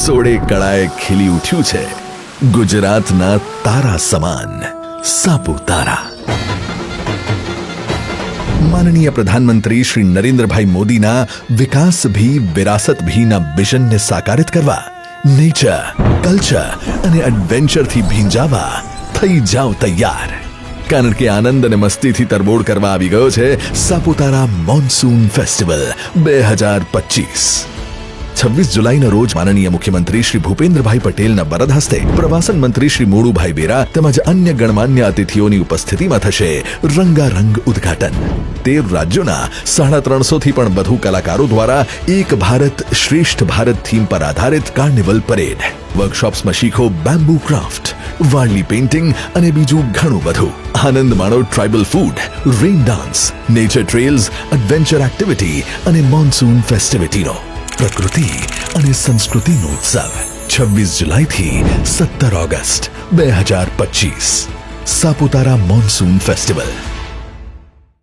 સોળે કળાએ ખીલી ઉઠ્યું છે ગુજરાતના તારા સમાન સાપુતારા। माननीय प्रधानमंत्री श्री नरेंद्रभाई मोदी ना विकास भी विरासत भी ना विजन ने साकारित करवा नेचर कल्चर અને એડવેન્ચર થી ભીંજાવા થઈ જાવ તૈયાર, કારણ કે આનંદ અને મસ્તીથી તરબોળ કરવા આવી ગયો છે સાપુતારા મોન્સૂન ફેસ્ટિવલ 2025। 26 जुलाई रोज माननीय मुख्यमंत्री श्री भूपेन्द्रभाई पटेल वरद हस्ते प्रवासन मंत्री श्री मोड़ूभाई बेरा તેમજ अन्य गणमान्य अतिथियों उपस्थिति में थशे रंगारंग उद्घाटन। 13 राज्यों 350 थी पण વધુ कलाकारों द्वारा एक भारत श्रेष्ठ भारत थीम पर आधारित कार्निवल परेड, वर्कशॉप्स में शीखो बेम्बू क्राफ्ट, वार्ली पेंटिंग અને બીજું ઘણું બધું। આનંદ માણો tribal food, rain dance, nature trails, adventure activity અને મોન્સૂન ફેસ્ટિવિટીનો પ્રકૃતિ અને સંસ્કૃતિનો ઉત્સવ 26 जुलाई થી 17 ऑगस्ट 2025 સાપુતારા મોન્સૂન ફેસ્ટિવલ।